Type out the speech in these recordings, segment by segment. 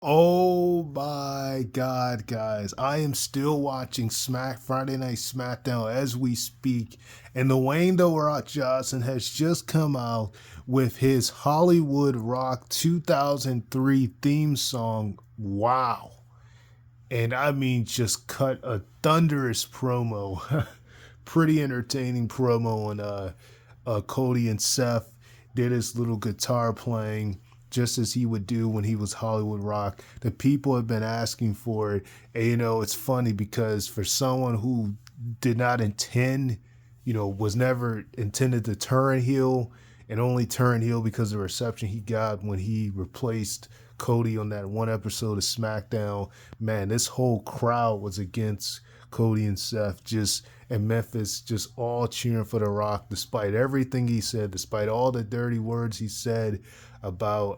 Oh my God, guys. I am still watching Friday Night Smackdown as we speak. And Dwayne The Rock Johnson has just come out with his Hollywood Rock 2003 theme song. Wow. And I mean, just cut a thunderous promo. Pretty entertaining promo on Cody and Seth did his little guitar playing just as he would do when he was Hollywood Rock. The people have been asking for it. And, it's funny because for someone who did not intend, was never intended to turn heel and only turned heel because of the reception he got when he replaced Cody on that one episode of SmackDown. Man, this whole crowd was against Cody and Seth, just and Memphis, just all cheering for The Rock, despite everything he said, despite all the dirty words he said about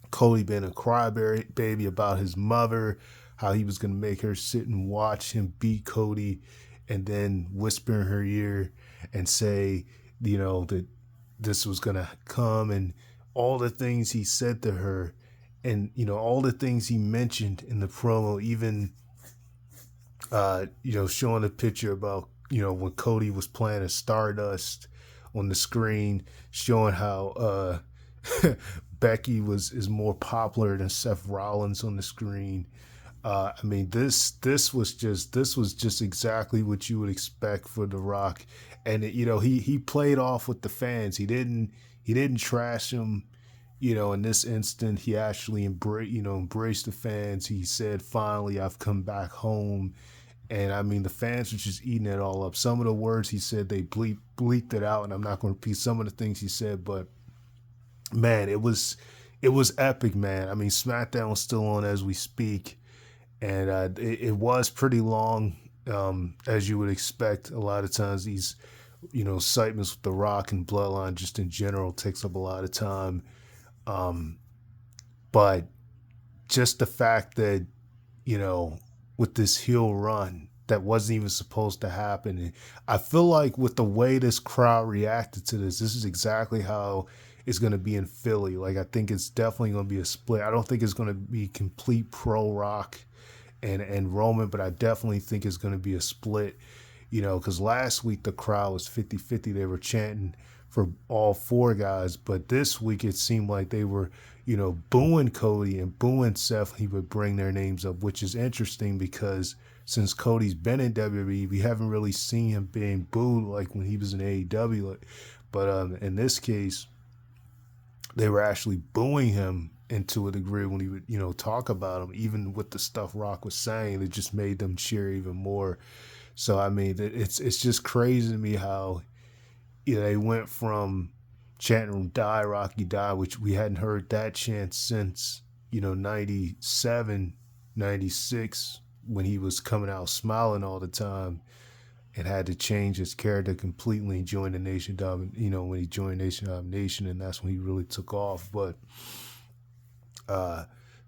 Cody being a crybaby, about his mother, how he was going to make her sit and watch him beat Cody, and then whisper in her ear and say, that this was going to come, and all the things he said to her, and all the things he mentioned in the promo, even showing a picture about when Cody was playing a Stardust on the screen, showing how Becky is more popular than Seth Rollins on the screen. I mean, this was just exactly what you would expect for The Rock, and he played off with the fans. He didn't trash them. In this instant, he actually embraced the fans. He said, "Finally, I've come back home." And I mean, the fans were just eating it all up. Some of the words he said, they bleeped it out, and I'm not going to repeat some of the things he said, but man, it was epic, man. I mean, SmackDown is still on as we speak, and it was pretty long, as you would expect. A lot of times, these segments with The Rock and Bloodline, just in general, takes up a lot of time. Um, but just the fact that with this heel run that wasn't even supposed to happen. And I feel like with the way this crowd reacted to this is exactly how it's going to be in Philly. Like, I think it's definitely going to be a split. I don't think it's going to be complete pro Rock and Roman, but I definitely think it's going to be a split, because last week the crowd was 50-50. They were chanting for all four guys, but this week it seemed like they were, booing Cody and booing Seth. He would bring their names up, which is interesting because since Cody's been in WWE, we haven't really seen him being booed like when he was in AEW. But in this case, they were actually booing him, and to a degree when he would, talk about him, even with the stuff Rock was saying, it just made them cheer even more. So I mean, it's just crazy to me how they went from chanting "Die Rocky Die," which we hadn't heard that chant since 97, 96, when he was coming out smiling all the time, and had to change his character completely and join the Nation when he joined Nation Domination, and that's when he really took off. But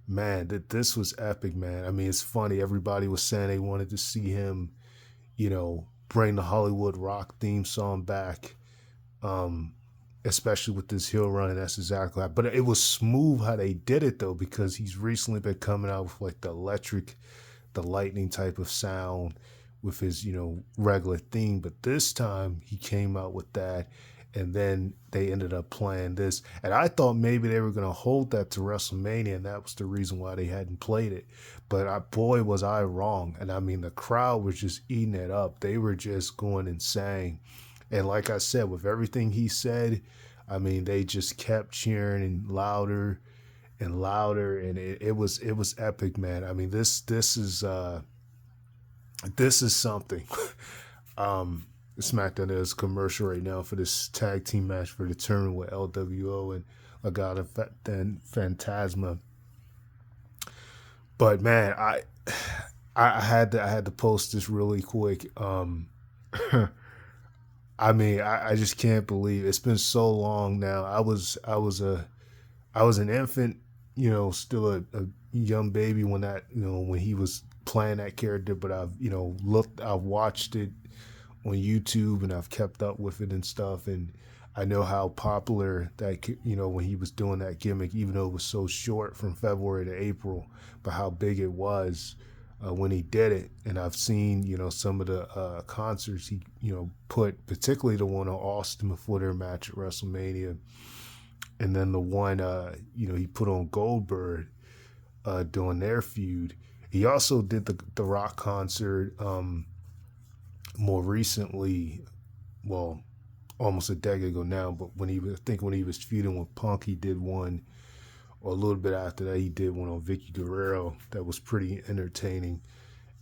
man, this was epic, man. I mean, it's funny. Everybody was saying they wanted to see him, bring the Hollywood Rock theme song back, especially with this heel run, and that's exactly how. But it was smooth how they did it, though, because he's recently been coming out with like the lightning type of sound with his, regular theme. But this time he came out with that, and then they ended up playing this. And I thought maybe they were going to hold that to WrestleMania, and that was the reason why they hadn't played it. But boy, was I wrong. And I mean, the crowd was just eating it up. They were just going insane. And like I said, with everything he said, I mean, they just kept cheering and louder and louder, and it was epic, man. I mean, this is something. SmackDown is commercial right now for this tag team match for the tournament with LWO and Legado and Phantasma. But man, I had to post this really quick. I mean, I just can't believe it's been so long now. I was an infant, still a young baby when when he was playing that character. But I've watched it on YouTube, and I've kept up with it and stuff. And I know how popular that, when he was doing that gimmick, even though it was so short from February to April, but how big it was when he did it. And I've seen, some of the concerts he, put, particularly the one on Austin before their match at WrestleMania. And then the one, he put on Goldberg during their feud. He also did the Rock concert more recently, well, almost a decade ago now, but when he was feuding with Punk, he did one, or a little bit after that, he did one on Vicky Guerrero that was pretty entertaining.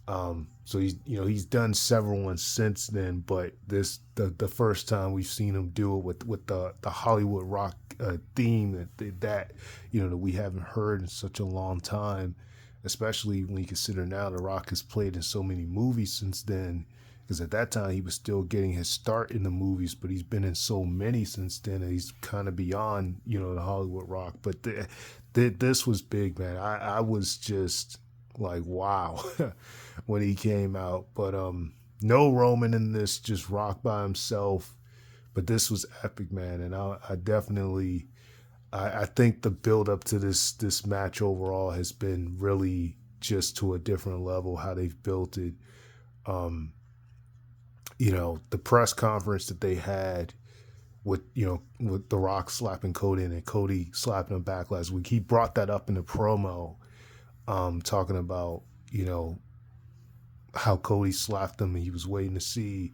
So he's done several ones since then, but the first time we've seen him do it with the Hollywood Rock theme that we haven't heard in such a long time, especially when you consider now The Rock has played in so many movies since then. Because at that time he was still getting his start in the movies, but he's been in so many since then, and he's kind of beyond, the Hollywood Rock. But this was big, man. I was just like, wow, when he came out. But no Roman in this, just Rock by himself. But this was epic, man, and I definitely, I think the build up to this match overall has been really just to a different level. How they've built it. The press conference that they had with The Rock slapping Cody and Cody slapping him back last week, he brought that up in the promo, talking about, how Cody slapped him, and he was waiting to see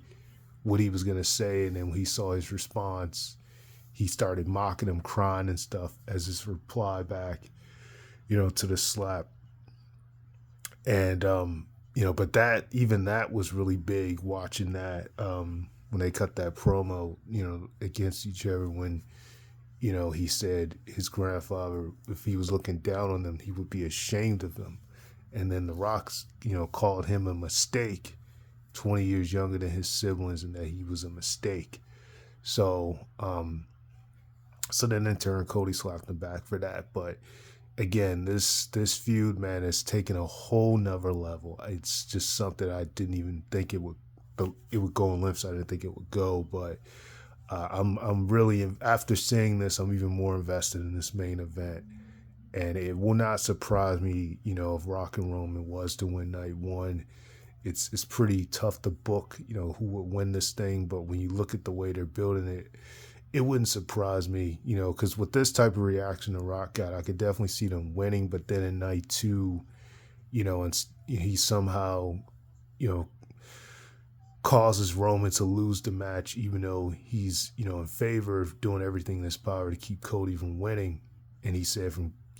what he was going to say. And then when he saw his response, he started mocking him, crying and stuff as his reply back, to the slap. And, but that was really big, watching that when they cut that promo, against each other, when, he said his grandfather, if he was looking down on them, he would be ashamed of them. And then The Rock's, called him a mistake, 20 years younger than his siblings, and that he was a mistake. So, so then in turn, Cody slapped him back for that. But again, this feud, man, has taken a whole nother level. It's just something I didn't even think it would go in lengths. I didn't think it would go, but I'm really, after seeing this, I'm even more invested in this main event, and it will not surprise me, if Rock and Roman was to win night one. It's pretty tough to book, who would win this thing, but when you look at the way they're building it, it wouldn't surprise me, because with this type of reaction the Rock got, I could definitely see them winning. But then in night two, and he somehow, causes Roman to lose the match, even though he's, in favor of doing everything in his power to keep Cody from winning. And he said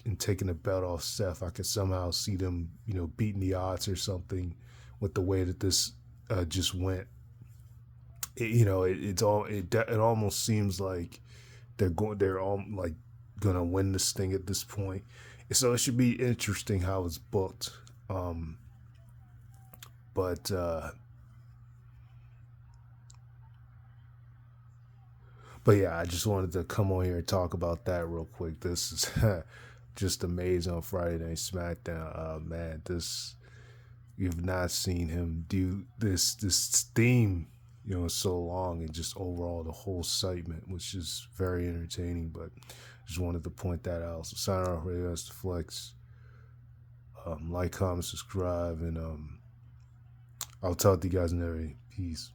in taking the belt off Seth, I could somehow see them, beating the odds or something with the way that this just went. It almost seems like they're all like gonna win this thing at this point. So it should be interesting how it's booked. But yeah, I just wanted to come on here and talk about that real quick. This is just amazing on Friday Night Smackdown. Man, you've not seen him do this theme, so long, and just overall the whole segment, which is very entertaining. But just wanted to point that out. So sign off, Radio That's the Flex. Like, comment, subscribe, and I'll talk to you guys in everything. Peace.